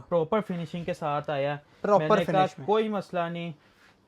Proper finishing के साथ आया। प्रॉपर मैंने कहा फिनिश में कोई मसला नहीं,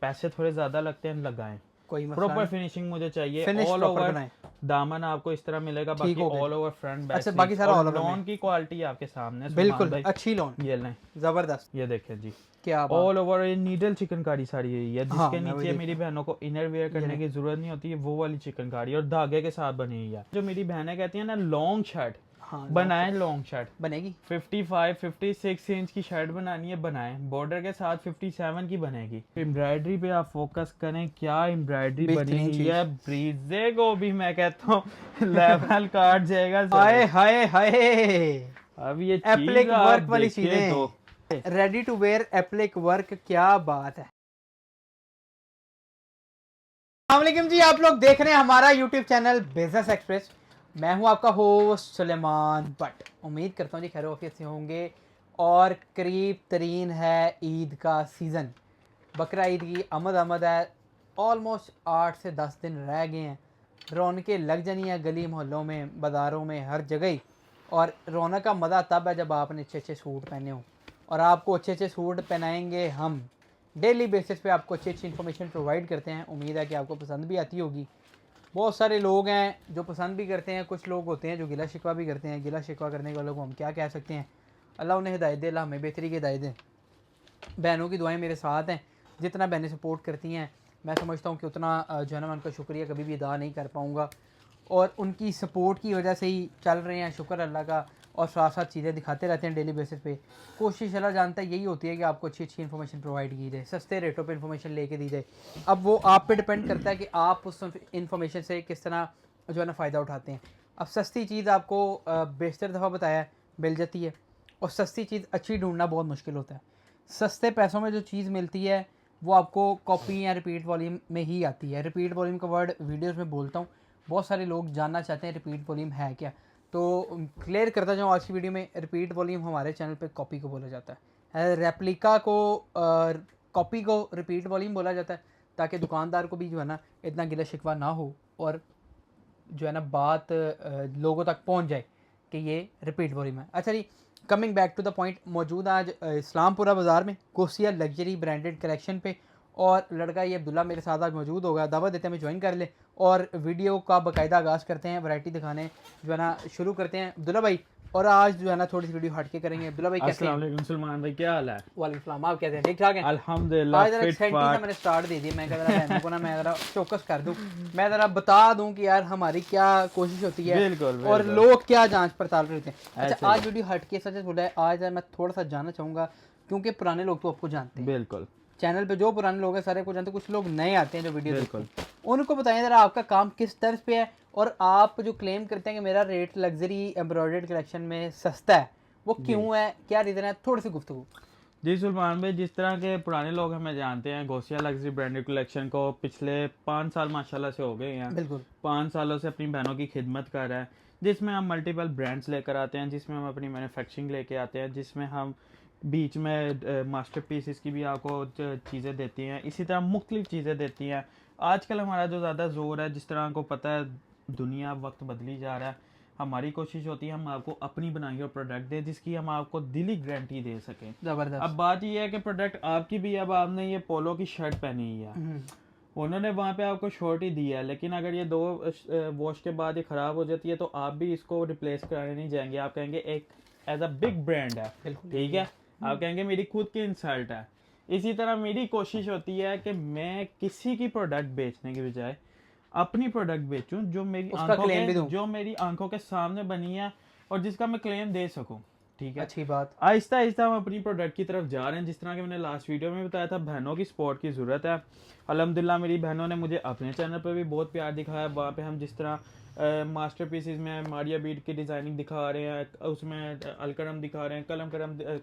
पैसे थोड़े ज्यादा लगते हैं लगाएं, कोई मसला प्रॉपर नहीं, फिनिशिंग मुझे चाहिए। फिनिश ऑल प्रॉपर ओवर बनाएं। दामन आपको इस तरह मिलेगा, ठीक बाकी हो गया। ऑल ओवर फ्रंट बैक अच्छा बाकी सारा ऑल ओवर में, लॉन की क्वालिटी आपके सामने है बिल्कुल सुलेमान भाई। अच्छी लॉन, ये लें, जबरदस्त, ये देखें जी, क्या बात। ऑल ओवर ये नीडल चिकनकारी साड़ी हुई है, हाँ जिसके मैं वही नीचे देख मेरी रहा बहनों को इनर वेयर करने की जरूरत नहीं होती है, वो वाली चिकनकारी और धागे के साथ बनी हुई है। जो मेरी बहनें कहती हैं ना लॉन्ग शर्ट हूं। हाँ बनाएं, लॉन्ग शर्ट बनेगी 55 56 इंच की शर्ट बनानी है बनाएं, बॉर्डर के साथ 57 की बनेगी। एम्ब्रॉयडरी पे आप फोकस करें, क्या एम्ब्रॉयडरी बनी बेहतरीन हुई चीज। है, ब्रीजे को भी मैं कहता हूँ लेवल काट जाएगा। हाय हाय हाय, अब ये एप्लिक चीज आप वर्क वाली देखिए चीजें, तो ready to wear applique work, क्या बात है। अस्सलाम जी, आप लोग देख रहे हैं हमारा यूट्यूब चैनल बिजनेस एक्सप्रेस। मैं हूं आपका होस्ट सुलेमान भट्ट। उम्मीद करता हूं जी खैर ऑफिस से होंगे। और करीब तरीन है ईद का सीज़न, बकरा ईद की आमद है। ऑलमोस्ट 8 से 10 दिन रह गए हैं। रौनकें लग जानी है गली मोहल्लों में, बाज़ारों में, हर जगह ही। और रौनक का मज़ा तब है जब आपने अच्छे अच्छे सूट पहने हों, और आपको अच्छे अच्छे सूट पहनाएंगे हम। डेली बेसिस पे आपको अच्छी अच्छी इन्फॉर्मेशन प्रोवाइड करते हैं। उम्मीद है कि आपको पसंद भी आती होगी। बहुत सारे लोग हैं जो पसंद भी करते हैं, कुछ लोग होते हैं जो गिला शिकवा भी करते हैं। गिला शिकवा करने वालों को हम क्या कह सकते हैं, अल्लाह उन्हें हिदायत दे, अल्लाह हमें बेहतरी की हिदायत दें। बहनों की दुआएं मेरे साथ हैं, जितना बहनें सपोर्ट करती हैं मैं समझता हूँ कि उतना जो है ना मैं उनका शुक्रिया कभी भी अदा नहीं कर पाऊँगा। और उनकी सपोर्ट की वजह से ही चल रहे हैं, शुक्र अल्लाह का। और साथ साथ चीज़ें दिखाते रहते हैं डेली बेसिस पे। कोशिश अल्लाह जानता है यही होती है कि आपको अच्छी अच्छी इन्फॉर्मेशन प्रोवाइड की जाए, सस्ते रेटों पे इन्फॉर्मेशन लेके दी जाए। अब वो आप पे डिपेंड करता है कि आप उस इन्फॉर्मेशन से किस तरह जो है ना फ़ायदा उठाते हैं। अब सस्ती चीज़ आपको बेशतर दफ़ा बताया मिल जाती है, और सस्ती चीज़ अच्छी ढूंढना बहुत मुश्किल होता है। सस्ते पैसों में जो चीज़ मिलती है वो आपको कॉपी या रिपीट वॉल्यूम में ही आती है। रिपीट वॉल्यूम का वर्ड वीडियोज़ में बोलता हूँ, बहुत सारे लोग जानना चाहते हैं रिपीट वॉल्यूम है क्या। तो क्लियर करता जाऊँ आज की वीडियो में, रिपीट वॉल्यूम हमारे चैनल पे कॉपी को बोला जाता है, रेप्लिका को कॉपी को रिपीट वॉल्यूम बोला जाता है, ताकि दुकानदार को भी जो है ना इतना गिला शिकवा ना हो, और जो है ना बात लोगों तक पहुंच जाए कि ये रिपीट वॉल्यूम है। अच्छा जी, coming back to the point, मौजूद आज इस्लामपुरा बाज़ार में गोसिया लग्जरी ब्रांडेड कलेक्शन पे। और लड़का ये अब्दुल्ला मेरे साथ आज मौजूद होगा, दावा देते हैं हमें ज्वाइन कर ले और वीडियो का बाकायदा आगाज़ करते हैं, वैरायटी दिखाने जो है ना शुरू करते हैं अब्दुल्ला भाई। और आज जो है ना थोड़ी सी वीडियो हट के करेंगे। अब्दुल्ला भाई कैसे हैं? अस्सलाम वालेकुम सलमान भाई, क्या हाल है? वालेकुम सलाम, आप कैसे हैं? ठीक ठाक हैं? अल्हम्दुलिल्लाह आज जरा फिट एक्साइटिंग सा फाट। मैंने स्टार्ट दे दिया। मैं कह रहा बहनों को ना मैं ज़रा फोकस कर दूं, मैं ज़रा बता दूं कि यार हमारी क्या कोशिश होती है, बिल्कुल और बिल्कुल। लोग क्या जांच पड़ताल करते हैं। अच्छा ऐसे आज ही। वीडियो हट के सच बोला है, आज मैं थोड़ा सा जानना चाहूँगा, क्योंकि पुराने लोग तो आपको जानते हैं, बिल्कुल चैनल पे जो पुराने लोग हैं सारे को जानते हैं, कुछ लोग नए आते हैं जो वीडियो देखते बिल्कुल। हैं। उनको बताएं ज़रा आपका काम किस तर्ज पे है, और आप जो क्लेम करते हैं कि मेरा रेट लग्जरी एम्ब्रॉयडर्ड कलेक्शन में सस्ता है, वो क्यों है, क्या रीज़न है, थोड़ी सी गुफ्तगू। जी सुलमान भाई, जिस तरह के पुराने लोग हमें जानते हैं, गोसिया लग्जरी ब्रांडेड कलेक्शन को पिछले 5 साल माशाल्लाह से हो गए हैं। बिल्कुल 5 सालों से अपनी बहनों की खिदमत कर रहा है, जिसमें हम मल्टीपल ब्रांड्स लेकर आते हैं, जिसमें हम अपनी मैन्युफैक्चरिंग लेके आते हैं, जिसमें हम बीच में मास्टर पीसेस की भी आपको चीज़ें देती हैं, इसी तरह मुख्तलिफ चीज़ें देती हैं। आजकल हमारा जो ज़्यादा जोर है, जिस तरह आपको पता है दुनिया वक्त बदली जा रहा है, हमारी कोशिश होती है हम आपको अपनी बनाई हुई प्रोडक्ट दें, जिसकी हम आपको दिली गारंटी दे सकें। ज़बरदस्त। अब बात ये है कि प्रोडक्ट आपकी भी, अब आपने ये पोलो की शर्ट पहनी हुई है, उन्होंने वहाँ पे आपको शॉर्ट ही दी है, लेकिन अगर ये 2 वॉश के बाद ये ख़राब हो जाती है तो आप भी इसको रिप्लेस कराने नहीं जाएंगे। आप कहेंगे एक एज अ बिग ब्रांड है, ठीक है, आप कहेंगे मेरी खुद की इंसल्ट है। इसी तरह मेरी कोशिश होती है कि मैं किसी की प्रोडक्ट बेचने के बजाय अपनी प्रोडक्ट बेचूं, जो मेरी उसका आंखों क्लेम भी के दूं। जो मेरी आंखों के सामने बनी है और जिसका मैं क्लेम दे सकूं, ठीक है। अच्छी बात। आहिस्ता आहिस्ता हम अपनी प्रोडक्ट की तरफ जा रहे हैं। जिस तरह कि मैंने लास्ट वीडियो में बताया था, बहनों की सपोर्ट की ज़रूरत है। अल्हम्दुलिल्लाह मेरी बहनों ने मुझे अपने चैनल पर भी बहुत प्यार दिखाया। वहाँ पे हम जिस तरह मास्टर पीसेस में मारिया बीट की डिज़ाइनिंग दिखा रहे हैं, उसमें अलकरम दिखा रहे हैं,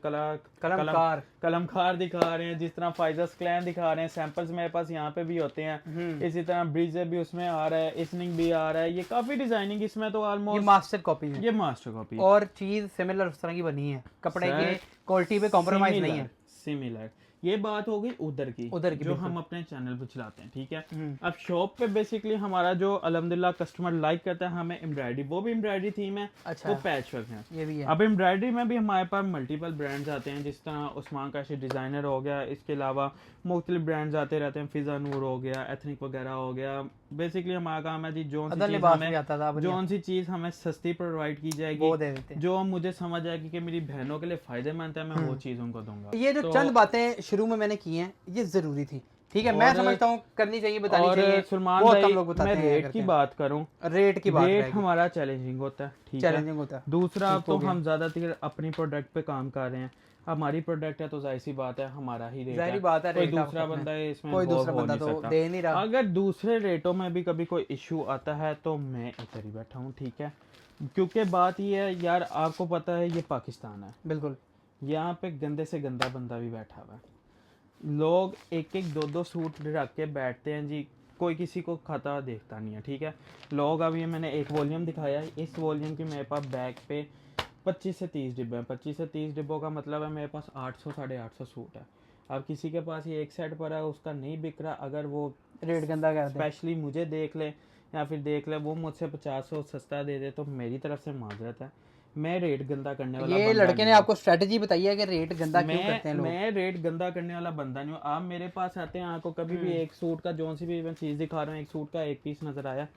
कलमकार कलमखार दिखा रहे हैं, जिस तरह फाइजर्स क्लैन दिखा रहे हैं, सैंपल्स मेरे पास यहाँ पे भी होते हैं। इसी तरह ब्रीजे भी उसमें आ रहा है, इसनिंग भी आ रहा है, ये काफ़ी डिज़ाइनिंग इसमें तो ये ऑलमोस्ट मास्टर कॉपी है, ये मास्टर कॉपी और चीज़ सिमिलर उस तरह की बनी है, कपड़े सर, की क्वालिटी पे कॉम्प्रोमाइज़ नहीं है। सिमिलर ये बात हो गई उधर की जो बिल्कुल। हम अपने चैनल पे चलाते हैं, ठीक है। अब शॉप पे बेसिकली हमारा जो अल्हम्दुलिल्लाह कस्टमर लाइक करता है हमें एम्ब्रॉयडरी, वो भी एम्ब्रॉयडरी थीम है, अच्छा। वो पैच वर्क है, ये भी है। अब एम्ब्रॉयडरी में भी हमारे पास मल्टीपल ब्रांड्स आते हैं, जिस तरह उस्मान काशी डिज़ाइनर हो गया, इसके अलावा मुख्तलिफ ब्रांड्स आते रहते हैं, फिजा नूर हो गया, एथनिक वगैरह हो गया। बेसिकली हमारा काम है जी जोन सी चीज़ हमें सस्ती प्रोवाइड की जाएगी, वो दे देते हैं। जो मुझे समझ आएगी कि मेरी बहनों के लिए फायदेमंद है, मैं वो चीज़ उनको दूंगा। ये जो चंद बातें शुरू में मैंने की हैं ये जरूरी थी, ठीक है, मैं समझता हूँ करनी चाहिए, बतानी चाहिए। सलमान बहुत भाई, कम लोग बताते मैं हैं। रेट की बात करूं, रेट की बात रेट हमारा चैलेंजिंग होता है, ठीक है, चैलेंजिंग होता है। दूसरा तो हम ज्यादातर अपनी प्रोडक्ट पे काम कर रहे हैं, हमारी प्रोडक्ट है तो जाहिर सी बात है हमारा ही रेट जाहिर बात है, कोई रेट दूसरा बंदा इसमें कोई दूसरा हो बंदा नहीं तो सकता। दे नहीं रहा। अगर दूसरे रेटों में भी कभी कोई इशू आता है तो मैं इधर ही बैठा हूँ, ठीक है, क्योंकि बात ये है यार, आपको पता है ये पाकिस्तान है, बिल्कुल, यहाँ पे गंदे से गंदा बंदा भी बैठा हुआ है, लोग एक एक दो दो सूट रख के बैठते हैं जी, कोई किसी को खाता देखता नहीं है, ठीक है। लोग, अब ये मैंने एक वॉल्यूम दिखाया है, इस वॉल्यूम की मेरे पास बैग पे 25 से 30 डिब्बे हैं, 25 से 30 डिब्बों का मतलब है मेरे पास 800 850 सूट है। अब किसी के पास ये एक सेट पड़ा है, उसका नहीं बिक रहा, अगर वो रेट गंदा कर दे, स्पेशली मुझे देख ले या फिर देख ले वो मुझसे 50 सस्ता दे दे, तो मेरी तरफ से माजरत है, मैं रेट गंदा करने वाला ये लड़के ने आपको स्ट्रेटजी बताई है कि रेट गंदा क्यों करते हैं लोग। मैं रेट गंदा करने वाला बंदा नहीं हूँ। आप मेरे पास आते हैं, आपको कभी भी एक सूट का जो सी भी मैं चीज दिखा रहा हूँ, एक सूट का एक पीस नजर आया,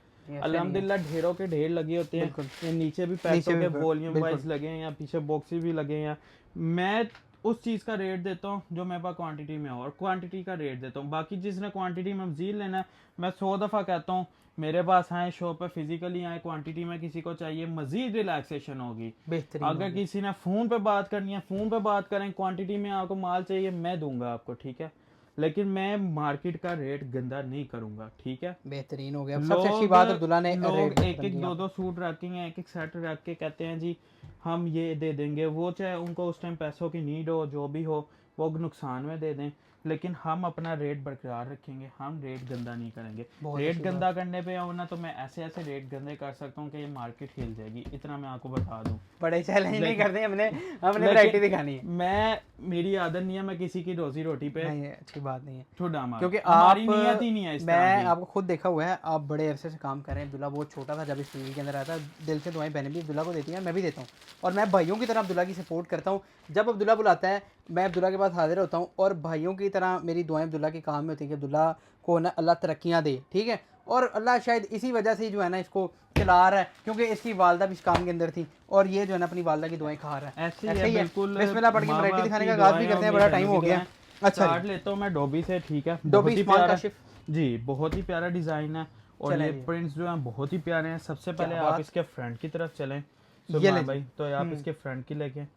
अल्हम्दुलिल्लाह ढेरों के ढेर लगे होते हैं, ये नीचे भी पैसों के वॉल्यूम वाइज लगे हैं या पीछे बॉक्सेस भी लगे हैं। मैं उस चीज का रेट देता हूँ जो मेरे पास क्वांटिटी में हो, और क्वांटिटी का रेट देता हूँ। बाकी जिसने क्वांटिटी में मजीद लेना है, मैं 100 दफा कहता हूँ मेरे पास आए, शॉप पे फिजिकली आए, क्वांटिटी में किसी को चाहिए मजीद रिलैक्सेशन होगी, बेहतरीन। अगर किसी ने फोन पे बात करनी है फोन पे बात करें, क्वांटिटी में आपको माल चाहिए मैं दूंगा आपको, ठीक है, लेकिन मैं मार्केट का रेट गंदा नहीं करूंगा, ठीक है। बेहतरीन हो गया, सबसे अच्छी बात अब्दुल्ला ने लोग एक एक दो दो सूट रखेंगे, एक एक सेट रख के कहते हैं जी हम ये दे देंगे, वो चाहे उनको उस टाइम पैसों की नीड हो, जो भी हो, वो नुकसान में दे दें, लेकिन हम अपना रेट बरकरार रखेंगे, हम रेट गंदा नहीं करेंगे। रेट गंदा करने पे होना तो मैं ऐसे ऐसे रेट गंदे कर सकता हूँ कि ये मार्केट हिल जाएगी, इतना मैं आपको बता दूं। बड़े चैलेंज नहीं करते, हमने वैरायटी दिखानी है। मैं, मेरी आदत नहीं है मैं किसी की रोजी रोटी पे, नहीं अच्छी बात नहीं है, ठुड्डा मार, क्योंकि हमारी नियत ही नहीं है इस तरह मैं की। आपको खुद देखा हुआ है, आप बड़े अरसे से काम कर रहे हैं। अब्दुल्ला बहुत छोटा था जब इस टीवी के अंदर आया था, दिल से दुआएं बहनें भी अब्दुल्ला को देती हैं, मैं भी देता हूँ, और मैं भाइयों की तरह अब्दुल्ला की सपोर्ट करता हूँ। जब अब्दुल्ला बुलाता है मैं अब्दुल्ला के पास हाजिर होता हूँ, और भाइयों की तरह मेरी दुआएं अब्दुल्ला के काम में होती है कि अब्दुल्ला को ना अल्लाह तरक्कियाँ दे, ठीक है, और अल्लाह शायद इसी वजह से जो है ना इसको चला रहा है, क्योंकि इसकी वालदा भी इस काम के अंदर थी, और ये जो है ना अपनी वालदा की दुआएं खा रहा है। ऐसे ही है बिल्कुल। बिस्मिल्लाह पढ़ के वैरायटी दिखाने का आगाज भी करते हैं, बड़ा टाइम हो गया। अच्छा, स्टार्ट लेता हूं मैं डोबी से, ठीक है, डोबी स्मॉल काशिफ जी, बहुत ही प्यारा डिजाइन है, और ये प्रिंट्स जो हैं बहुत ही प्यारे हैं। सबसे पहले आप इसके फ्रंट की तरफ चलें सुभान भाई, तो आप इसके फ्रंट की लेके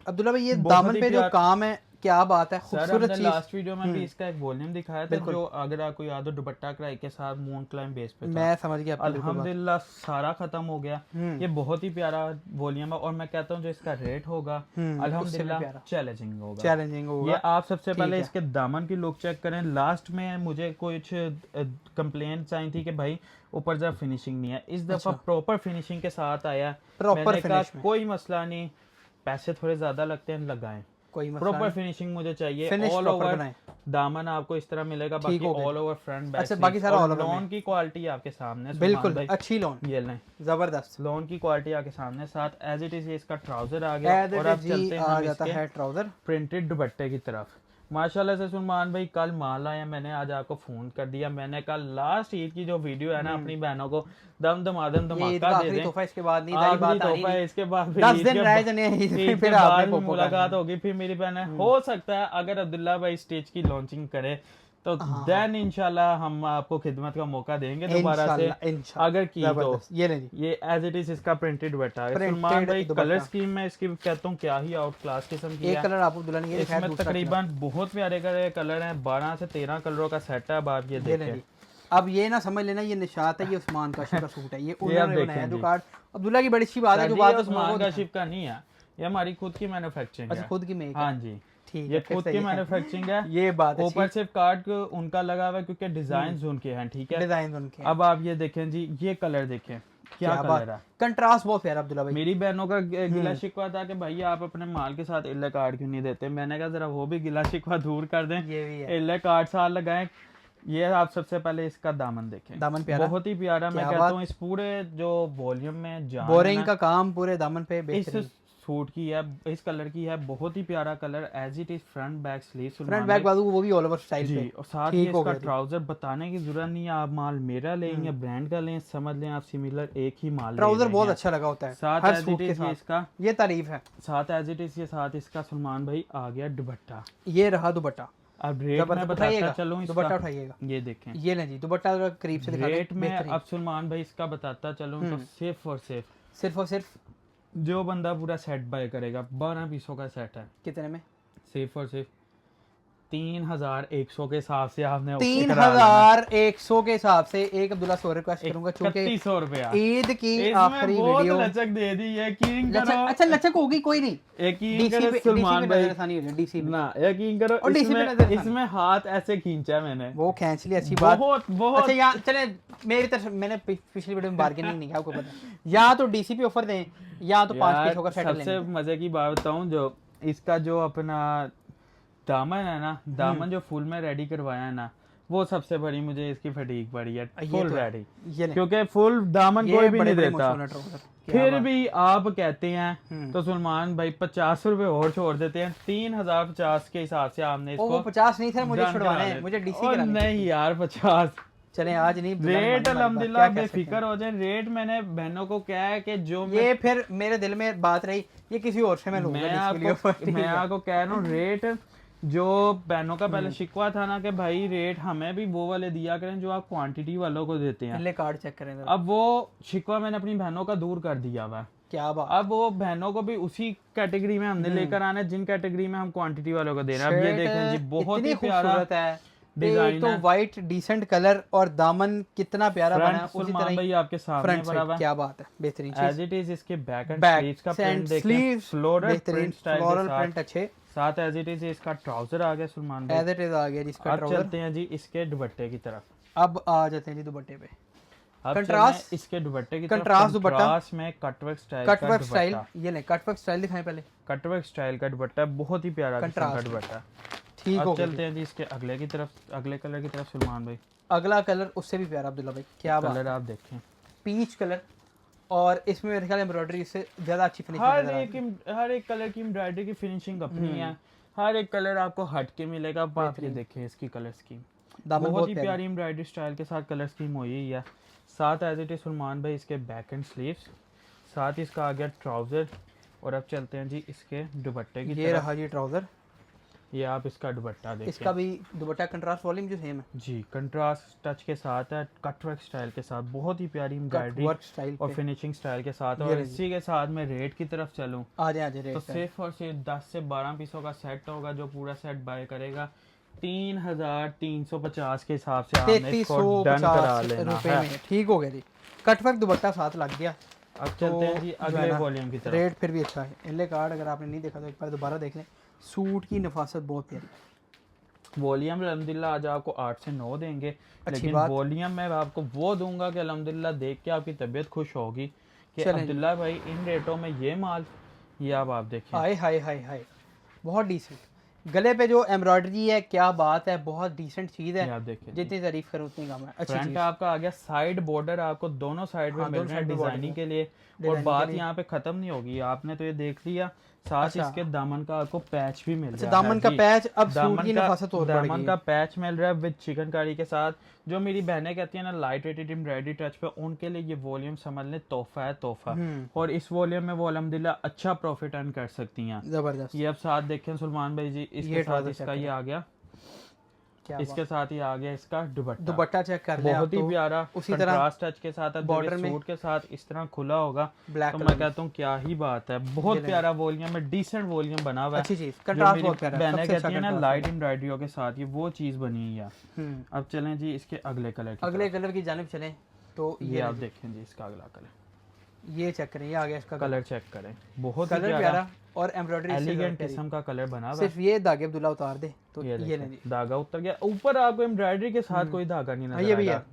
अब्दुल्ला भाई, ये दामन पे जो काम है क्या बात है, खूबसूरत चीज। लास्ट वीडियो में भी इसका एक वॉल्यूम दिखाया था, जो अगर आपको याद हो दुपट्टा कढ़ाई के साथ मून क्लाइम बेस पे था। मैं समझ गया, अल्हम्दुलिल्लाह सारा खत्म हो गया। ये बहुत ही प्यारा वॉल्यूम है, और मैं कहता हूँ जो इसका रेट होगा अल्हम्दुलिल्लाह चैलेंजिंग होगा। ये आप सबसे पहले इसके दामन की लुक चेक करें। लास्ट में मुझे कुछ कंप्लेंट्स आई थी कि भाई ऊपर जरा फिनिशिंग नहीं है, इस दफा प्रॉपर फिनिशिंग के साथ आया। मैंने कहा कोई मसला नहीं, पैसे थोड़े ज्यादा लगते हैं लगाएं, प्रॉपर फिनिशिंग मुझे चाहिए। ऑल ओवर दामन आपको इस तरह मिलेगा, बाकी ऑल ओवर फ्रंट बैक, अच्छा बाकी सारा ऑल ओवर। लोन की क्वालिटी आपके सामने, बिल्कुल अच्छी लोन, ये लें जबरदस्त लोन की क्वालिटी आपके सामने। साथ एज इट इज इसका ट्राउजर आ गया, और अब चलते हैं इसके ट्राउजर प्रिंटेड दुपट्टे की तरफ। माशाल्लाह से सुलमान भाई, कल माल आया, मैंने आज आपको फोन कर दिया, मैंने कल लास्ट ईद की जो वीडियो है ना अपनी बहनों को दम दमादम धमाका दे दें, तोहफा इसके बाद नहीं, आखिरी तोहफा है, इसके बाद 10 दिन रह जाने, फिर आपने मुलाकात होगी, फिर मेरी बहन हो सकता है अगर अब्दुल्ला भाई स्टेज की लॉन्चिंग करे तो देन इंशाल्लाह हम आपको खिदमत का मौका देंगे दोबारा से, अगर की तो। ये एज इट इज इसका प्रिंटेड दुपट्टा है सलमान भाई। कलर स्कीम में इसकी कहता हूँ क्या ही आउट क्लास किस्म की है। कलर आपको दुल्हन ये इसमें तकरीबन बहुत प्यारे कलर हैं, 12 से 13 कलरों का सेट है। अब आप ये देखें, अब ये ना समझ लेना ये निशात है, ये उस्मान काशिफ का सूट है, ये उन्होंने बनाया जो कार्ड। अब्दुल्ला की बड़ी अच्छी बात है, जो बात उस्मान काशिफ का नहीं है, ये हमारी खुद की मैन्युफैक्चरिंग है, खुद की मेक। हाँ जी, ये खुद की मैन्युफैक्चरिंग है, ये बात है। ऊपर सिर्फ कार्ड उनका लगा हुआ है क्योंकि डिजाइन उनके हैं, ठीक है, डिजाइन उनके। अब आप ये देखें जी, ये कलर देखें, क्या कलर है, कंट्रास्ट बहुत प्यारा अब्दुल्ला भाई। मेरी बहनों का गिला शिकवा था कि भैया आप अपने माल के साथ इल्ले कार्ड क्यों नहीं देते, मैंने कहा जरा वो भी गिला शिकवा दूर कर दें, ये भी है, इल्ले कार्ड साथ लगाएं। ये आप सबसे पहले इसका दामन देखें, दामन प्यारा, बहुत ही प्यारा। मैं क्या कहता बात। हूँ इस पूरे जो वॉल्यूम में जान है बोरिंग ना, का काम पूरे दामन पे इस बेहतरीन। सूट की है, इस कलर की है, बहुत ही प्यारा colour, as it is front back sleeve, front back बाजू वो भी ऑल ओवर स्टाइल जी। पे। और साथ ठीक ही हो इसका गया जी। ट्राउजर बताने की जरूरत नहीं है, आप माल मेरा लें या ब्रांड का लें, समझ लें आप सिमिलर एक ही माल ले ट्राउजर रहे बहुत हैं। अच्छा लगा होता है साथ हर एज सूट इट के इज ये साथ, इसका ये तारीफ है। साथ एज इट इज ये साथ इसका सलमान भाई आ गया दुपट्टा। ये रहा दुपट्टा, अब रेट मैं बताता उठाइएगा, चलूं दुपट्टा इसका, उठाइएगा, ये देखें ये लें जी दुपट्टा जरा करीब से दिखा दें। रेट में। बेहतरीन। अब सलमान भाई इसका बताता चलूं तो सिर्फ और सिर्फ और सिर्फ जो बंदा पूरा सेट बाय करेगा, 12 पीसों का सेट है, कितने में? सिर्फ और सिर्फ 3100 के हिसाब से आपने 3100 के हिसाब से। एक अब्दुल्ला सौ रिक्वेस्ट करूंगा चूंकि 3100 रुपया ईद की इसमें आखिरी बहुत वीडियो। लचक दे दी, यकीन लचक, करो, अच्छा लचक होगी कोई नहीं, यकीन डीसी करो पे सलमान भाई, नजरसानी हो जाए, डीसी पे ना यकीन करो, और डीसी पे नजरसानी। इसमें हाथ ऐसे खींचा मैंने, वो खींच ली, अच्छी बात। बहुत बहुत अच्छा यहाँ चले, मेरी तरफ मैंने पिछली वीडियो में बार्गेनिंग नहीं किया, आपको पता है। या तो डीसी पे ऑफर दें या तो 5 यार, पीस होगा सेट सबसे लेने। मजे की बात बताऊं, जो इसका जो अपना दामन है ना, दामन जो फुल में रेडी करवाया है ना, वो सबसे बड़ी मुझे इसकी फटीक पड़ी है, फुल रेडी, ये ले, क्योंकि फुल दामन कोई भी नहीं देता, फिर फिर भी आप कहते हैं तो सलमान भाई 50 रुपए और छोड़ देते हैं, 3050 के हिसाब से आपने वो इसको 50 नहीं सर, मुझे डन छुड़वाने करा हैं, ले। मुझे डीसी और कराने नहीं यार 50 चले आज नहीं। रेट अल्हम्दुलिल्लाह बेफिक्र हो जाए, रेट मैंने बहनों को क्या है कि जो ये फिर मेरे दिल में बात रही, ये किसी और से मैं लूंगा मैं इस वीडियो पर, ठीक मैं है। आपको कह रहा हूँ, रेट जो बहनों का पहले शिकवा था ना कि भाई रेट हमें भी वो वाले दिया करें जो आप क्वांटिटी वालों को देते हैं, पहले कार्ड चेक करें जरा। अब वो शिकवा मैंने अपनी बहनों का दूर कर दिया हुआ है। क्या बात। अब वो बहनों को भी उसी कैटेगरी में हमने लेकर आना है जिन कैटेगरी में हम क्वांटिटी वालों को दे रहे हैं। अब ये देखें जी, बहुत ही प्यारा खूबसूरत है डिजाइन तो है, व्हाइट डिसेंट कलर और दामन कितना प्यारा बना है, फ्रंट उसी सलमान तरह भाई आपके सामने फ्रंट बना हुआ है, क्या बात है, बेहतरीन एज चीज। It is. इसके बैक एंड बैक स्लीव्स का प्रिंट देखें, स्लीव्स फ्लोरल बेहतरीन, प्रिंट स्टाइल के फ्लोरल साथ, प्रिंट अच्छे, साथ एज इट इज इसका ट्राउजर आ गया सलमान भाई। एज इट इज आ गया जिसका अब ट्राउजर। चलते हैं जी इसके दुपट्टे की तरफ, अब आ जाते हैं जी दुपट्टे पे। अब कंट्रास्ट, चलें इसके दुपट्टे की कंट्रास्ट तरफ। दुपट्टा, कंट्रास्ट में कटवर्क स्टाइल कटवर्क स्टाइल, ये ले कटवर्क स्टाइल दिखाएं पहले। कटवर्क स्टाइल का दुपट्टा है, बहुत ही प्यारा किस्म का कंट्रास्ट। दुपट्टा। ठीक हो अब गया। चलते हैं जी इसके अगले की तरफ, अगले कलर की तरफ सलमान भाई। अगला कलर उससे भी प्यारा अब्दुल्ला भाई, क्या बात। कलर आप देखें, पीच कलर, और इसमें मेरे ख्याल एम्ब्रॉयडरी से ज्यादा अच्छी फिनिशिंग हर नजर आ रही है। हर एक कलर की एम्ब्रॉयडरी की फिनिशिंग अपनी है, हर एक कलर आपको हट के मिलेगा। अब आप ये देखें इसकी कलर स्कीम, दामन बहुत ही प्यारी। प्यारी एम्ब्रॉयडरी स्टाइल के साथ कलर स्कीम हुई है। साथ एज इट इज सलमान भाई इसके बैक एंड स्लीव्स, साथ ही इसका आ गया ट्राउजर। और अब चलते हैं जी इसके दुपट्टे की ये तरफ। रहा जी ट्राउजर, ये आप इसका दुपट्टा देखें, इसका भी दुपट्टा कंट्रास्ट वॉल्यूम जो सेम है, जी कंट्रास्ट टच के साथ है, कटवर्क स्टाइल के साथ, बहुत ही प्यारी एम्ब्रॉयडरी वर्क स्टाइल और पे। फिनिशिंग स्टाइल के साथ। ये और रही। इसी के साथ मैं रेट की तरफ चलूं आ जाए तो रेट पे। सिर्फ और सिर्फ 10 से 12 पीसों का सेट होगा, जो पूरा सेट बाय करेगा 3350 के हिसाब से आपने इसको डन करा 3350 लेना रुपए है। में, ठीक हो गया जी। कटवर्क दुपट्टा साथ लग गया। अब चलते हैं जी तो जो अगले है ना, वॉल्यूम की तरफ। रेट फिर भी अच्छा है। इले कार्ड अगर आपने नहीं देखा तो एक बार दोबारा देख लें। सूट की नफासत बहुत प्यारी। वॉल्यूम अल्हम्दुलिल्लाह आज आपको 8 से 9 देंगे, लेकिन बात। वॉल्यूम में आपको वो दूंगा कि अल्हम्दुलिल्लाह देख के आपकी तबीयत खुश होगी कि चलें जी। अब्दुल्ला भाई इन रेटों में ये माल, ये अब आप देखें। हाय हाय हाय हाय, बहुत डिसेंट। गले पे जो एम्ब्रॉयडरी है, क्या बात है, बहुत डिसेंट चीज ये है। आप देखें, जितनी तारीफ करूं उतनी कम है। अच्छी फ्रंट चीज। आपका आ गया, साइड बॉर्डर आपको दोनों साइड में हाँ, मिल दोनों रहे हैं side पे border डिजाइनिंग है। के लिए। और डिजाइनिंग बात के लिए। यहाँ पे खत्म नहीं होगी, आपने तो ये देख लिया, साथ अच्छा। इसके दामन का आपको पैच भी मिल अच्छा, रहा है। दामन का जी। पैच, अब सूट दामन की का नफासत और बढ़ दामन गई का है। पैच मिल रहा है विद चिकनकारी के साथ। जो मेरी बहनें कहती हैं ना लाइट वेटेड एम्ब्रॉयडरी टच पे, उनके लिए ये वॉल्यूम समझ लें तोहफा है, तोहफा। और इस वॉल्यूम में वो अल्हम्दुलिल्लाह अच्छा प्रॉफिट अर्न कर सकती हैं। जबरदस्त। ये अब साथ देखें सलमान भाई जी, इसके साथ trouser इसका check ये आ गया, क्या इसके साथ ही आ गया इसका दुपट्टा। दुपट्टा चेक कर लें बहुत ही आप, प्यारा उसी तरह कंट्रास्ट टच के साथ। अब border जब ये में सूट के साथ इस तरह खुला होगा ब्लैक तो कलर मैं कहता हूँ क्या ही बात है, बहुत प्यारा वॉल्यूम है, डिसेंट वॉल्यूम बना हुआ है। अच्छी चीज, जो कंट्रास्ट मेरी बहुत प्यारा है, बहनें सबसे अच्छा कहती है ना contrast लाइट एम्ब्रॉयडरियों के साथ, ये वो चीज बनी हुई है। है। अब चलें जी इसके अगले कलर की अगले कलर की जानिब चलें तो तरफ। ये आप देखें जी इसका अगला कलर, ये चेक करें, ये आ गया इसका कलर चेक करें, बहुत ही कलर प्यारा प्यारा और एम्ब्रॉयडरी एलिगेंट किस्म का कलर बना हुआ है। सिर्फ ये धागे अब्दुल्ला उतार दे तो ये ये देखें, लें जी। धागा उतर गया ऊपर, आपको एम्ब्रॉयडरी के साथ कोई धागा नहीं हाँ, नजर ये भी आएगा। है।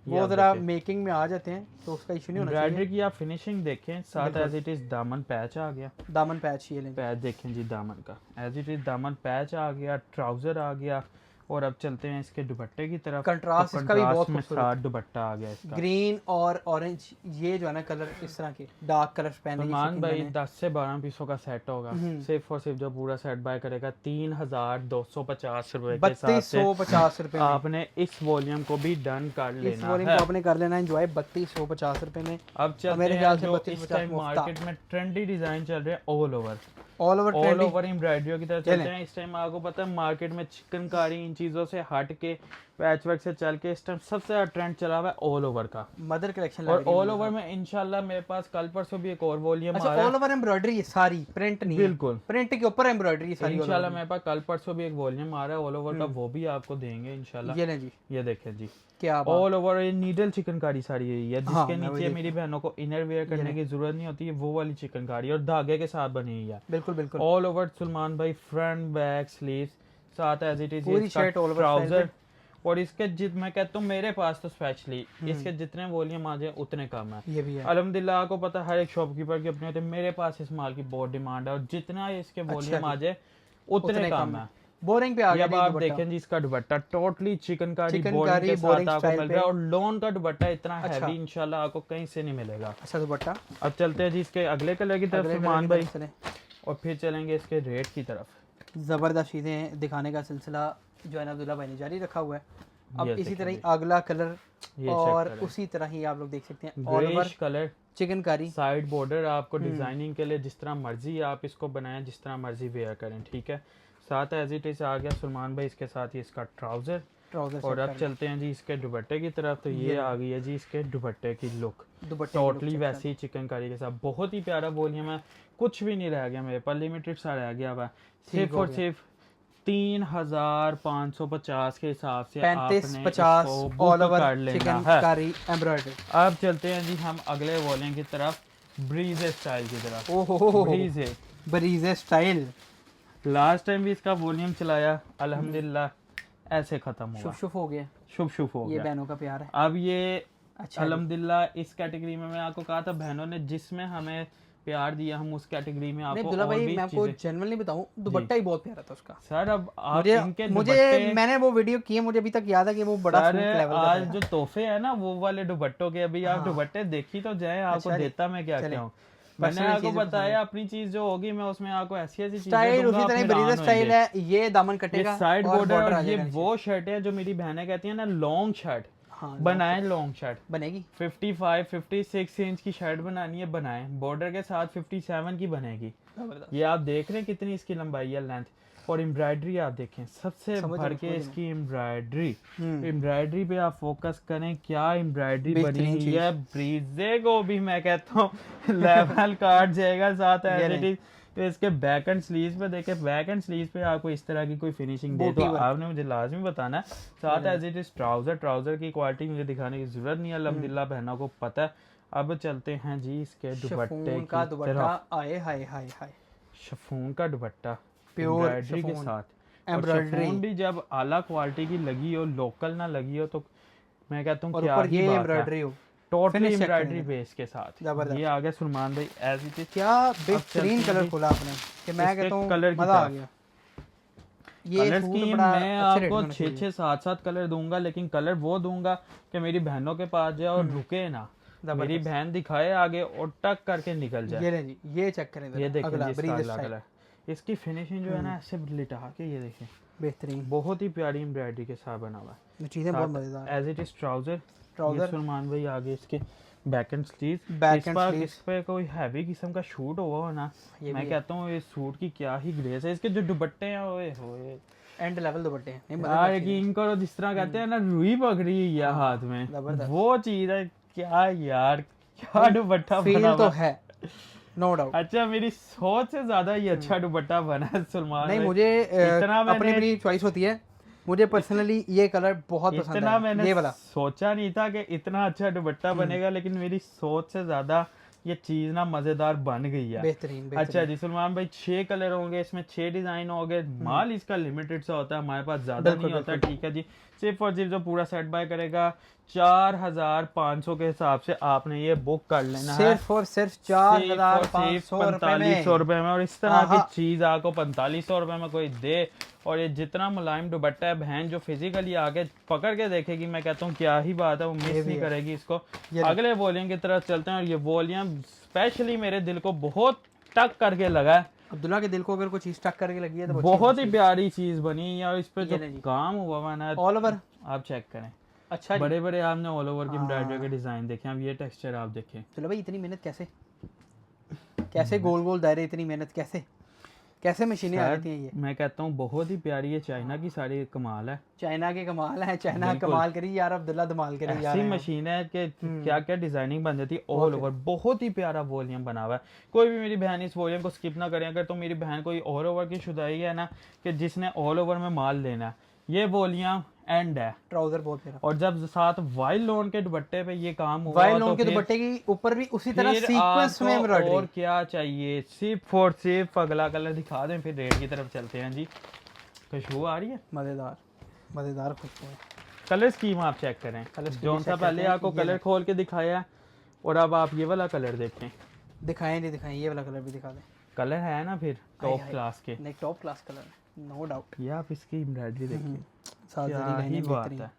वो जरा मेकिंग में आ जाते हैं तो उसका इशू नहीं होना चाहिए। एम्ब्रॉयडरी की आप फिनिशिंग देखें, साथ एज इट इज दामन पैच आ गया, दामन पैच ये लें, पैच देखें जी दामन का, एज इट इज दामन पैच आ गया, ट्राउजर आ गया। और अब चलते हैं इसके दुपट्टे की तरफ। कंट्रास्ट इसका भी बहुत में खूबसूरत, साथ दुपट्टा आ गया इसका, ग्रीन और ऑरेंज, ये जो है ना कलर इस तरह के डार्क कलर्स पहने। सलमान भाई 10 से 12 पीसों का सेट होगा, सिर्फ और सिर्फ जो पूरा सेट बाय करेगा 3250 रुपए के साथ से 3250 रुपए में आपने इस वॉल्यूम को भी डन कर इस लेना वॉल्यूम है। को आपने कर लेना एंजॉय 3250 रुपए में। अब चलते मेरे हैं ख्याल से जो 3250 इस टाइम मुफ्त मार्केट में ट्रेंडी डिजाइन चल रहे हैं ऑल ओवर ट्रेंडी एम्ब्रॉयडरी की तरफ चलते हैं। इस टाइम आपको पता है मार्केट में चिकनकारी इन चीजों से हट के पैचवर्क से चल के इस टाइम सबसे ज्यादा ट्रेंड चला हुआ है ऑल ओवर का, मदर कलेक्शन। और ऑल ओवर में इंशाल्लाह मेरे पास कल परसों भी एक और वॉल्यूम आ अच्छा, रहा है। ऑल ओवर एम्ब्रॉयडरी है सारी, प्रिंट नहीं है, बिल्कुल प्रिंट के ऊपर एम्ब्रॉयडरी सारी इंशाल्लाह मेरे पास कल परसों भी एक वॉल्यूम आ रहा है ऑल ओवर का, वो भी आपको देंगे इंशाल्लाह। ये लें जी, ये देखें जी, क्या ऑल ओवर ये नीडल चिकनकारी साड़ी है, हाँ, जिसके नीचे मेरी बहनों को इनर वेयर करने की जरूरत नहीं होती है, वो वाली चिकनकारी और धागे के साथ बनी हुई है। बिल्कुल बिल्कुल ऑल ओवर सलमान भाई, फ्रंट बैक स्लीव्स, साथ एज इट इज पूरी शर्ट ऑल ओवर ट्राउजर। और इसके मैं कहता हूँ मेरे पास तो स्पेशली इसके जितने वॉल्यूम आ जाए उतने कम है। ये भी है अल्हम्दुलिल्लाह आपको पता है हर एक शॉपकीपर की अपनी होती है, मेरे पास इस माल की बहुत डिमांड है और जितना इसके वॉल्यूम आ जाए उतने कम है। बोरिंग पे आ गया। अब आप देखें जी इसका दुपट्टा टोटली चिकनकारी बोरिंग चिकनकारी के साथ बोरिंग आपको स्टाइल मिल पे। रहा है और लॉन का दुपट्टा इतना अच्छा। हैवी इंशाल्लाह आपको कहीं से नहीं मिलेगा। अच्छा दुपट्टा, अब चलते हैं जी इसके अगले कलर की तरफ सलमान भाई, और फिर चलेंगे इसके रेट की तरफ। जबरदस्त चीजें दिखाने का सिलसिला जो है ना अब्दुल्ला भाई ने जारी रखा हुआ है। अब ये इसी देखें तरह ही जी। अगला कलर ये और check करें। उसी तरह ही आप लोग देख सकते हैं all over greyish colour, chikankari, side border आपको डिजाइनिंग के लिए जिस तरह मर्जी आप इसको बनाएं, जिस तरह मर्जी वेयर करें, ठीक है। साथ एज इट इज आ गया सलमान भाई इसके साथ ही इसका ट्राउजर। ट्राउजर। और अब चलते हैं जी इसके दुपट्टे की तरफ, तो ये आ गई है जी इसके दुपट्टे की लुक, दुपट्टे टोटली वैसी ही चिकनकारी के साथ, बहुत ही प्यारा वॉल्यूम है, कुछ भी नहीं रह गया मेरे पास, लिमिटेड सा रह गया हुआ, सिर्फ और सिर्फ 3550 के हिसाब से 3550 ऑल ओवर चिकनकारी एम्ब्रॉयडरी। अब चलते हैं जी हम अगले वॉल्यूम की तरफ, ब्रीजे स्टाइल की तरफ। ओहो ब्रीजे ब्रीजे स्टाइल, लास्ट टाइम भी इसका वॉल्यूम चलाया, अल्हम्दुलिल्लाह ऐसे खत्म हुआ, शुभ शुभ हो गया, शुभ हो ये गया। बहनों का प्यार है। अब ये अच्छा अल्हम्दुलिल्लाह इस कैटेगरी में मैं आपको कहा था बहनों ने जिसमें हमें प्यार दिया, हम उस कैटेगरी में नहीं आपको अब्दुल्ला और भाई भी मैं आपको चीजें। जनरली बताऊं दुपट्टा ही बहुत प्यारा था उसका। सर अब आप मुझे इनके मुझे दुपट्टे, मैंने वो वीडियो की है, मुझे अभी तक याद है कि वो बड़ा सर स्मूथ लेवल का आज था। जो तोहफे है ना वो वाले दुपट्टों के, अभी आप दुपट्टे देखी तो जाए, आपको अच्छा जी, देता मैं क्या चलें। क्या हूँ। मैंने Personal आपको चीजें बताया अपनी चीज जो होगी मैं उसमें आपको ऐसी ऐसी चीजें स्टाइल दूंगा, उसी तरह आप ब्रीजे हैरान स्टाइल होंगे। है, ये दामन कटेगा ये साइड और बॉर्डर border आ और ये जाएगा नीचे। वो शर्ट है जो मेरी बहनें कहती है ना लॉन्ग शर्ट, हाँ, बनाए लॉन्ग शर्ट बनेगी 55 56 इंच की शर्ट बनानी है, बनाए बॉर्डर के साथ 57 की बनेगी। जबरदस्त। ये आप देख रहे हैं कितनी इसकी लंबाई है, लेंथ, और एम्ब्रॉयडरी आप देखें सबसे समझ भर रहा के हूँ, इसकी एम्ब्रॉयडरी, एम्ब्रॉयडरी पे आप फोकस करें, क्या एम्ब्रॉयडरी बनी बेहतरीन हुई चीज। है, ब्रीजे को भी मैं कहता हूँ लेवल काट जाएगा। साथ ये एज इट इज तो इसके बैक एंड स्लीव्स पे देखे, बैक एंड स्लीव्स पे आपको इस तरह की कोई फिनिशिंग दे तो बूटी वर्क। आपने मुझे लाजमी बताना है। साथ as it is trouser, trouser की क्वालिटी मुझे दिखाने की जरूरत नहीं है, अल्हम्दुलिल्लाह बहनों को पता है। अब चलते हैं जी इसके दुपट्टे शिफॉन की का दुपट्टा, तरफ। आए हाय हाय हाय, शिफॉन का दुपट्टा प्योर एम्ब्रॉयडरी के शिफॉन, साथ, एम्ब्रॉयडरी शिफॉन भी जब आला क्वालिटी की लगी हो, लोकल ना लगी हो, तो मैं कहता हूँ और क्या ऊपर ही ये बात है। एम्ब्रॉयडरी हो, टोटली finish check एम्ब्रॉयडरी करेंगे। बेस के साथ। जबरदस्त। ये आ गया सलमान भाई एज इट इज, क्या बेहतरीन कलर खोला आपने कि मैं इसके कहता हूँ कलर की मजा आ तरफ। गया। ये कलर सूट स्कीम बड़ा मैं अच्छे रेट में आपको होना 6 चाहिए। 6 7 7 कलर दूंगा, लेकिन कलर वो दूंगा कि मेरी बहनों के पास जाए और रुके ना, मेरी बहन दिखाए आगे और टक करके निकल जाए। ये लें जी, ये चेक करें ये देखें अगला जी इसका ब्रीजे अगला स्टाइल, कलर, इसकी फिनिशिंग जो है ना ऐसे लिटा के, ये देखें बेहतरीन, बहुत ही प्यारी एम्ब्रॉयडरी के साथ बना हुआ है। चीजें बहुत मजेदार। As it is trouser, trouser, Salman भाई आगे इसके back and sleeve, back and sleeve, इस पे कोई हैवी किस्म का शूट हुआ हो ना, ये मैं भी कहता हूँ इस सूट की क्या ही ग्रेस है। इसके जो दुपट्टे हैं ओए होए एंड लेवल दुपट्टे हैं, नहीं यार, यकीन करो जिस तरह कहते हैं ना रुई पकड़ी हुई है हाथ में, जबरदस्त। वो चीज है। क्या यार, क्या दुपट्टा बना फील तो हुआ। है, नो डाउट। अच्छा, मेरी सोच से ज्यादा ये अच्छा दुपट्टा बना है सलमान नहीं भाई। मुझे इतना अपनी मैंने- अपनी चॉइस होती है, मुझे पर्सनली ये कलर बहुत पसंद इतना है, मैंने ये वाला। सोचा नहीं था कि इतना अच्छा दुपट्टा बनेगा, लेकिन मेरी सोच से ज्यादा ये चीज ना मजेदार बन गई है। बेहतरीन, अच्छा जी सलमान भाई, 6 कलर होंगे इसमें, 6 डिजाइन होंगे। माल इसका लिमिटेड सा होता है, हमारे पास ज्यादा नहीं होता, ठीक है जी। सिर्फ और सिर्फ जो पूरा सेट बाय करेगा 4,500 के हिसाब से आपने ये बुक कर लेना है, सिर्फ और सिर्फ 4,500 रुपए में। 4500 रुपए में। और इस तरह की चीज आपको 4500 रुपए में कोई दे, और ये जितना मुलायम दुपट्टा है, बहन जो फिजिकली आगे पकड़ के देखेगी, मैं कहता हूँ क्या ही बात है, वो मिस नहीं करेगी इसको। अगले वॉल्यूम की तरफ चलते हैं, और ये वॉल्यूम स्पेशली मेरे दिल को बहुत टक करके लगा है। अब्दुल्ला के दिल को अगर कोई चीज टक करके लगी है तो बहुत ही प्यारी चीज बनी है, और इस पे जो काम हुआ हुआ ना, ऑल ओवर आप चेक करें। अच्छा, बड़े बड़े आपने ऑल ओवर की एम्ब्रॉयडरी के डिजाइन देखे, अब ये टेक्सचर आप देखें। चलो भाई, इतनी मेहनत कैसे गोल गोल दायरे, इतनी मेहनत कैसे मशीनें आ जाती हैं ये? मैं कहता हूँ बहुत ही प्यारी है, चाइना की सारी कमाल है, चाइना के कमाल है, चाइना कमाल करी यार, अब्दुल्ला धमाल करी यार। ऐसी मशीन है कि क्या क्या डिजाइनिंग बन जाती है ऑल ओवर। बहुत ही प्यारा वॉल्यूम बना हुआ है। कोई भी मेरी बहन इस वॉल्यूम को स्किप ना करें। अगर तो मेरी बहन कोई ऑल ओवर की शुदाई है ना, कि जिसने ऑल ओवर में माल लेना है, ये वॉल्यूम एंड है। ट्राउजर बहुत प्यारा, और जब साथ वाइल्ड लोन के दुपट्टे पे ये काम हुआ, वाइल्ड लोन के दुपट्टे की ऊपर भी उसी तरह सीक्वेंस में एम्ब्रॉयडरी। और क्या चाहिए, सिर्फ अगला कलर दिखा दें, फिर रेड की तरफ चलते हैं जी। खुशबू आ रही है, मजेदार खुशबू है। कलर स्कीम आप चेक करें, जो सा पहले आपको कलर खोल के दिखाया है, और अब आप ये वाला कलर देखें। दिखाएं, ये वाला कलर भी दिखा दें। कलर है ना फिर टॉप क्लास के, नहीं टॉप क्लास कलर है, नो डाउट। ये आप इसकी एम्ब्रॉयडरी देखिए, क्या ही बात है,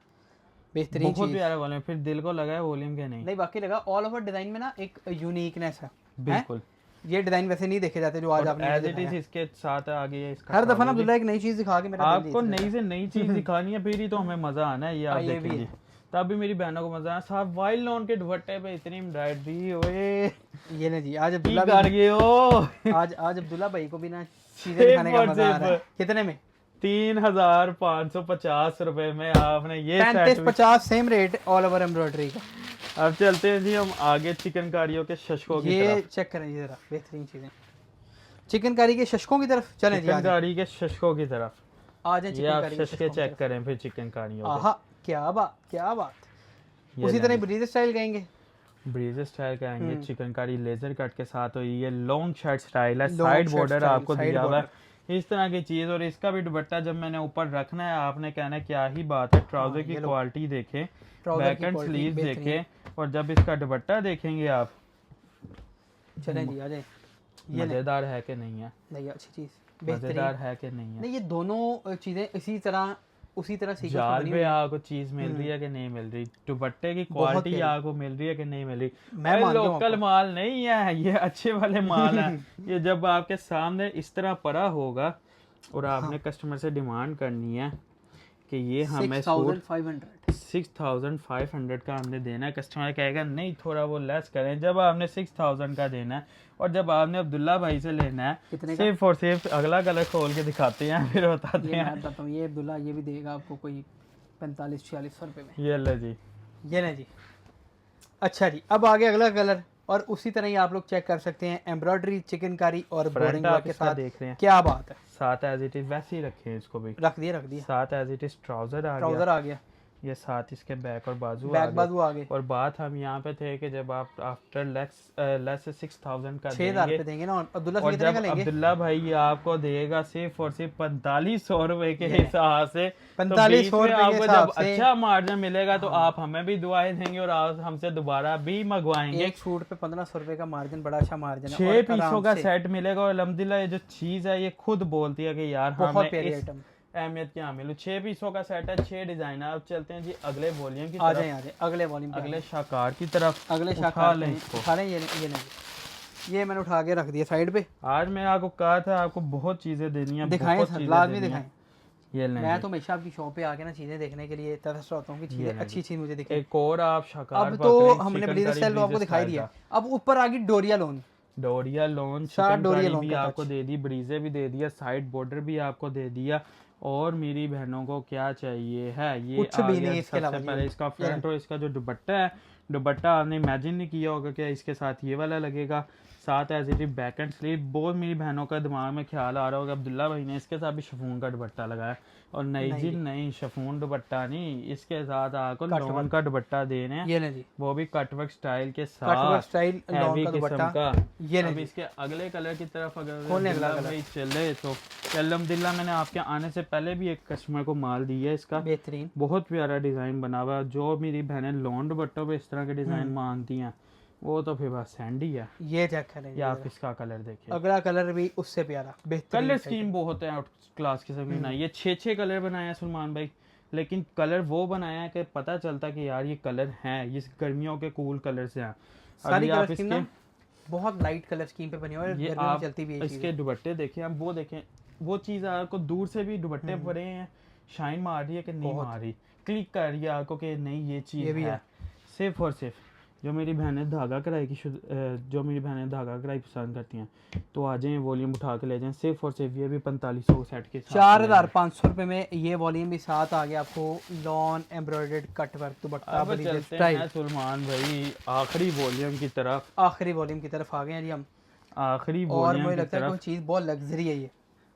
बेहतरीन बहुत प्यारा वॉल्यूम। फिर दिल को लगा है वॉल्यूम के नहीं बाकी लगा ऑल ओवर डिजाइन में ना एक यूनिकनेस है। बिल्कुल, ये डिजाइन वैसे नहीं देखे जाते जो आज आपने एज इट इज इसके साथ आगे है इसका। हर दफा ना अब्दुल्ला एक नई चीज दिखा के मेरा आपको नई से नई चीज दिखानी है, फिर ही तो हमें मजा आना है। ये आप देखेंगे तब भी मेरी बहनों को मजा आना। साहब वाइल्ड लोन के दुपट्टे पे इतनी एम्ब्रॉयडरी, ओए ये ना जी, आज अब्दुल्ला कर गए हो। आज अब्दुल्ला भाई को भी ना चीजें दिखाने का मजा आ रहा है। कितने में? 3,550 रुपए में आपने ये 35-50 same rate all over embroidery का। अब चलते हैं जी हम आगे चिकनकारियों के शशकों की तरफ। ये चेक करें जी जरा, बेहतरीन चीजें चिकनकारी के शशकों की तरफ चलें जी। चिकनकारी के शशकों की तरफ आ जाए, चिकनकारी के शशके चेक करें फिर चिकनकारियों। आहा, क्या बात। उसी तरह ब्रीज स्टाइल कहेंगे, ब्रीज स्टाइल कहेंगे। चिकनकारी लेजर कट के साथ हुई, ये लॉन्ग शर्ट स्टाइल है, साइड बॉर्डर आपको दिया हुआ है इस तरह की चीज। और इसका भी दुपट्टा जब मैंने ऊपर रखना है, आपने कहना है क्या ही बात है। ट्राउजर की क्वालिटी देखें, बैक एंड स्लीव देखें, और जब इसका दुपट्टा देखेंगे आप, चलें जी आ जाए। ये मजेदार है कि नहीं है? नहीं, अच्छी चीज, मजेदार है कि नहीं है? नहीं, ये दोनों चीजें उसी तरह जाल पे आपको चीज मिल रही है कि नहीं मिल रही, दुपट्टे की क्वालिटी आपको मिल रही है कि नहीं मिल रही। मैं लोकल माल नहीं है, ये अच्छे वाले माल है। ये जब आपके सामने इस तरह पड़ा होगा और आपने कस्टमर से डिमांड करनी है कि ये हमें 6,500 का हमने देना है, कस्टमर कहेगा नहीं थोड़ा वो लेस करें। जब आपने 6,000 का देना है, और जब आपने अब्दुल्ला भाई से लेना है, सिर्फ और सिर्फ अगला कलर खोल के दिखाते हैं, फिर बताते हैं। ये अब्दुल्ला ये भी देगा आपको कोई 45-46 रुपए में। ये ले जी, ये ना जी। अच्छा जी, अब आगे अगला कलर, और उसी तरह ही आप लोग चेक कर सकते हैं एम्ब्रॉयडरी, चिकनकारी और बोरिंग वर्क के साथ देख रहे हैं। क्या बात है, साथ एज इट इज वैसे ही रखे हैं इसको भी, रख दिया साथ एज इट इज ट्राउजर आ गया। ये साथ इसके बैक और बाजू आ गए। और बात हम यहाँ पे थे कि जब आप आफ्टर लेस 6,000 का 6,000 पे देंगे ना, अब्दुल्ला और जब अब्दुल्ला भाई आपको देगा सिर्फ और सिर्फ 4500 रुपए के हिसाब से, 4500 रुपए आपको जब अच्छा मार्जिन मिलेगा तो आप हमें भी दुआएं देंगे और आप हमसे दोबारा भी मंगवाएंगे। एक सूट पे 1500 रुपए का मार्जिन, बड़ा अच्छा मार्जिन है। 6 पीसों का सेट मिलेगा, और अल्हम्दुलिल्लाह ये जो चीज है ये खुद बोलती है कि यार बहुत प्यारी आइटम, अहमियत क्या मिलू। 6 पीसों का सेट है, 6 डिजाइन है। अब चलते हैं जी अगले वॉल्यूम की तरफ। आ जाए अगले वॉल्यूम, अगले शाकार की तरफ। अगले शाकार उठा लें, ये मैंने उठा के रख दिया साइड पे। आज मैं आपको कहा था आपको बहुत चीजें देनी है, दिखाएं सर, लाजमी दिखाएं। ये मैं तो हमेशा आपकी शॉप पे आके ना चीजें देखने के लिए तरसता होता हूँ कि चीजें अच्छी चीज मुझे दिखे। एक और आप शाकार, अब तो हमने ब्लीज स्टाइल आपको दिखाई दिया, अब ऊपर आ गई डोरिया लोन भी आपको दे दी, ब्रीजे भी दे दिया, साइड बॉर्डर भी आपको दे दिया। और मेरी बहनों को क्या चाहिए है, ये कुछ भी नहीं। इसके सबसे पहले इसका फ्रंट और इसका जो दुपट्टा है, दुपट्टा आपने इमेजिन नहीं किया होगा कि इसके साथ ये वाला लगेगा। साथ as it back and sleeve. बहुत मेरी बहनों का दिमाग में ख्याल आ रहा होगा अब्दुल्ला भाई ने इसके साथ भी शिफॉन का दुपट्टा लगाया, और नहीं जी नहीं, शिफॉन दुपट्टा नहीं, इसके साथ आपको लॉन का दुपट्टा दे रहे हैं, ये ले जी, वो भी कटवर्क स्टाइल के कटवर्क साथ, स्टाइल लॉन हैवी का दुपट्टा का। ये अब ले। इसके अगले कलर की तरफ अगर कौन है अगला अब्दुल्ला भाई चले तो अल्हम्दुलिल्लाह, मैंने आपके आने से पहले भी एक कस्टमर को माल दिया है इसका, बेहतरीन, बहुत प्यारा डिजाइन बना हुआ है। जो मेरी बहनें लॉन दुपट्टों पे इस तरह के डिजाइन मांगती हैं वो तो फिर बस सैंडी है। ये चेक करें, या आप इसका कलर देखिए, अगला कलर भी उससे प्यारा, बेहतरीन कलर स्कीम बहुत है आउट क्लास की सबकी बनाई। ये 6 कलर बनाए हैं सलमान भाई, लेकिन कलर वो बनाया है कि पता चलता कि यार ये कलर हैं, ये गर्मियों के कूल कलर से हैं। सारी आप कलर स्कीम ना बहुत लाइट कलर स्कीम पे बनी हुई है, ये गर्मियों में आप चलती भी है इसके दुपट्टे देखें, आप वो देखें, वो चीज़ आपको दूर से भी दुपट्टे पड़े हैं, शाइन मार रही है कि नहीं मार रही, क्लिक कर रही है आपको कि नहीं ये चीज़ ये भी है। सिर्फ और सिर्फ जो मेरी बहनें धागा कढ़ाई की जो मेरी बहनें धागा कढ़ाई पसंद करती हैं तो आ जाएं, वॉल्यूम उठा के ले जाएं। सिर्फ और सिर्फ ये भी 4500 सेट के साथ 4500 रुपए में ये वॉल्यूम भी साथ आ गया आपको, लॉन एम्ब्रॉयडर्ड कट वर्क दुपट्टा, अब बड़ी चलते स्टाइल। हैं सलमान भाई आखिरी वॉल्यूम की तरफ, आखिरी वॉल्यूम की तरफ आ गए हैं जी हम, आखिरी और वॉल्यूम मुझे की लगता है कोई तरफ, चीज़ बहुत लग्जरी है ये।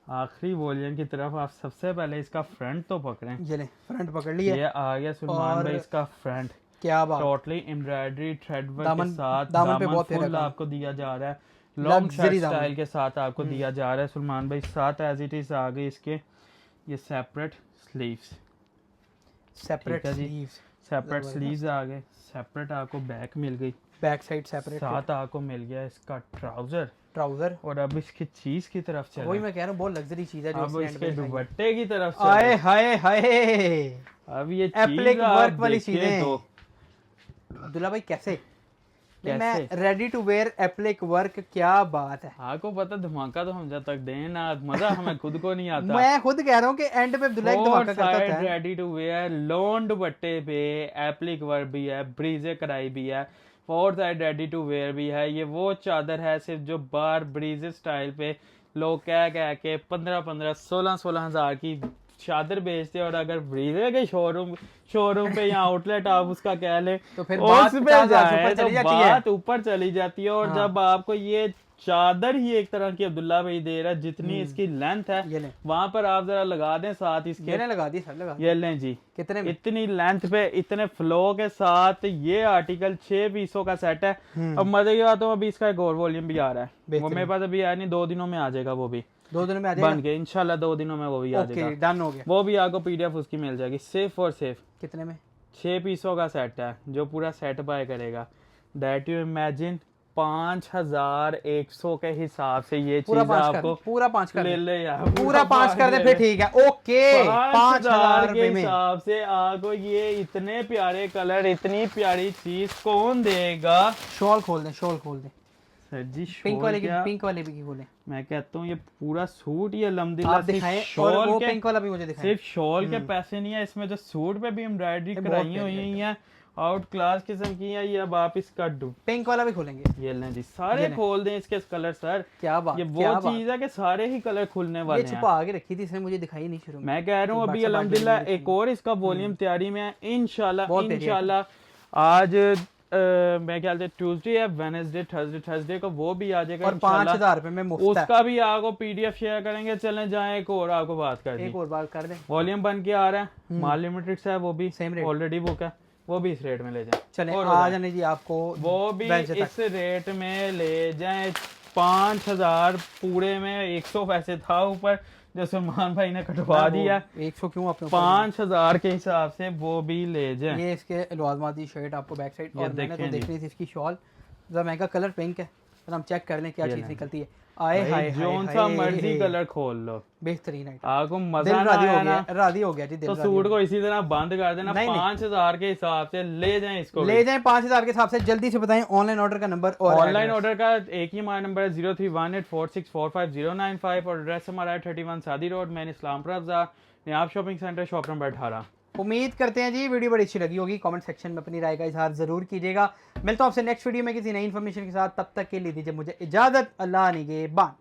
आखिरी वॉल्यूम की तरफ आप सबसे पहले इसका फ्रंट तो पकड़ें। ये ले फ्रंट पकड़ लिया, ये आ गया सलमान भाई इसका फ्रंट, क्या बात, टोटली एम्ब्रॉयडरी थ्रेड वर्क के दामन- साथ, दामन पे बहुत फुल प्यारा काम। आपको दिया जा रहा है, लॉन्ग शर्ट Luxury दामन। स्टाइल के साथ आपको दिया जा रहा है सलमान भाई। साथ एज इट इज आ गई इसके ये सेपरेट स्लीव्स, सेपरेट ठीक है जी। स्लीव्स, सेपरेट स्लीव्स आ गए, सेपरेट आपको बैक मिल गई, बैक साइड सेपरेट, साथ आपको मिल गया इसका ट्राउजर। ट्राउजर। और अब इसकी चीज की तरफ चले, वही मैं कह रहा हूँ बहुत लग्जरी चीज़ है जो अब इसने इसके end में दिखाई है। दुपट्टे की तरफ आए चले। हाय हाय, अब ये एप्लिक चीज आप वर्क वाली देखिए चीजें। तो अब्दुल्ला भाई कैसे, नहीं, कैसे? मैं ready to wear applique work, क्या बात है। आपको पता धमाका तो हम जब तक दें ना, मजा हमें खुद को नहीं आता। मैं खुद कह रहा हूँ कि एंड पे अब्दुल्ला एक धमाका करता था। रेडी टू वेयर लॉन दुपट्टे पे एप्लिक वर्क भी है, ब्रीजे कढ़ाई भी है, four side ready to wear भी है। ये वो चादर है सिर्फ जो बार ब्रीजे स्टाइल पे लोग कह के 15-15, 16-16 हजार की चादर बेचते हैं, और अगर ब्रीजे के शोरूम पे या आउटलेट आप उसका कह ले तो फिर उस बात पे 50,000 जाए ऊपर तो चली जाती है। बात ऊपर चली जाती है। और हाँ। जब आपको ये चादर ही एक तरह की अब्दुल्ला भाई दे रहा है, जितनी इसकी लेंथ है ये लें, वहां पर आप जरा लगा दें साथ इसके, मैंने लगा दी, सर लगा दी। ये लें जी, कितने में? इतनी लेंथ पे इतने फ्लो के साथ ये आर्टिकल 6 पीसों का सेट है। अब मजे की बात है अभी इसका एक और वॉल्यूम भी आ रहा है, वो बेहतरीन। मेरे पास अभी आया नहीं, 2 दिनों में आ जाएगा वो भी, 2 दिनों में आ बन जाएगा। के इंशाल्लाह 2 दिनों में वो भी आ ओके, जाएगा। डन हो गया। वो भी आपको पीडीएफ उसकी मिल जाएगी। सिर्फ और सिर्फ कितने में? 6 पीसों का सेट है, जो पूरा सेट बाय करेगा दैट यू इमेजिन 5100 के हिसाब से ये पूरा चीज 5 कर आपको दे, पूरा 5 कर ले दे, ले यार, पूरा 5 कर दे, फिर ठीक है। ओके, 5000 के रुपए में हिसाब से आपको ये इतने प्यारे कलर, इतनी प्यारी चीज कौन देगा? शॉल खोल दे, शॉल खोल दे, सर जी पिंक शॉल वाले की, क्या, पिंक वाले भी की खोले मैं कहता हूँ ये पूरा सूट ये आप अल्हम्दुलिल्लाह दिखाएं, सिर्फ और शॉल वो के, पिंक वाला भी मुझे दिखाएं। सिर्फ शॉल के पैसे नहीं है इसमें, जो सूट पे भी एम्ब्रॉयडरी बहुत कराई प्यारी हुई है, आउट क्लास किस्म की है ये। अब आप इसका पिंक वाला भी खोलेंगे, ये लें जी, सारे खोल दें इसके कलर सर। क्या बात, ये क्या वो बात। चीज है कि सारे ही कलर खुलने ये वाले हैं। छुपा आगे रखी थी, इसने मुझे दिखाई नहीं शुरू में। मैं कह रहा हूँ तो अभी बादशाह अल्हम्दुलिल्लाह बादशाह एक और इसका वॉल्यूम तैयारी में है इंशाल्लाह। बहुत प्यारी इंशाल्लाह आज मैं ख्याल से ट्यूसडे है, वेडनेसडे, थर्सडे को वो भी आ जाएगा और इंशाल्लाह। 5000 रुपए में मुफ्त है। उसका भी आपको पीडीएफ शेयर करेंगे। चलें जाए एक और आपको बात कर दी, एक और बात कर दें, वॉल्यूम बन के आ रहा है, माल लिमिटेड से है, वो भी Same rate। ऑलरेडी बुक है, वो भी इस रेट में ले जाए। चले और आ जाने जी आपको वो भी वेंचर इस रेट में ले जाए। 5000 पूरे में 100 पैसे था ऊपर जो सलमान भाई ने कटवा दिया, 100 क्यों आपने 5000 के हिसाब से वो भी ले जाए। ये इसके लवाजमाती शर्ट आपको बैक साइड, और मैंने तो देखें जी। देखनी थी इसकी शॉल, जरा महंगा कलर पिंक है, और हम चेक कर लें क्या ये चीज लें। निकलती है। आए हाय हाय जोन सा मर्जी कलर खोल लो, बेहतरीन है, आपको दिल मजा ना राजी हो आया गया, ना राजी हो गया जी, दिल तो राजी हो सूट गया। को इसी तरह बंद कर देना। नहीं, नहीं। 5000 के हिसाब से ले जाएं इसको। ले जाएं 5000 के हिसाब से। जल्दी से बताएं ऑनलाइन ऑर्डर का नंबर और ऑनलाइन ऑर्डर का एक ही हमारा नंबर है 0318464595, और एड्रेस हमारा है 31 सादी रोड, मेन इस्लामपुर बाजार, नियाब शॉपिंग सेंटर, शॉप नंबर 18। उम्मीद करते हैं जी वीडियो बड़ी अच्छी लगी होगी। कमेंट सेक्शन में अपनी राय का इजहार जरूर कीजिएगा। मिलता हूं आपसे नेक्स्ट वीडियो में किसी नई इन्फॉर्मेशन के साथ, तब तक के लिए दीजिए मुझे इजाजत। अल्लाह निगहबान।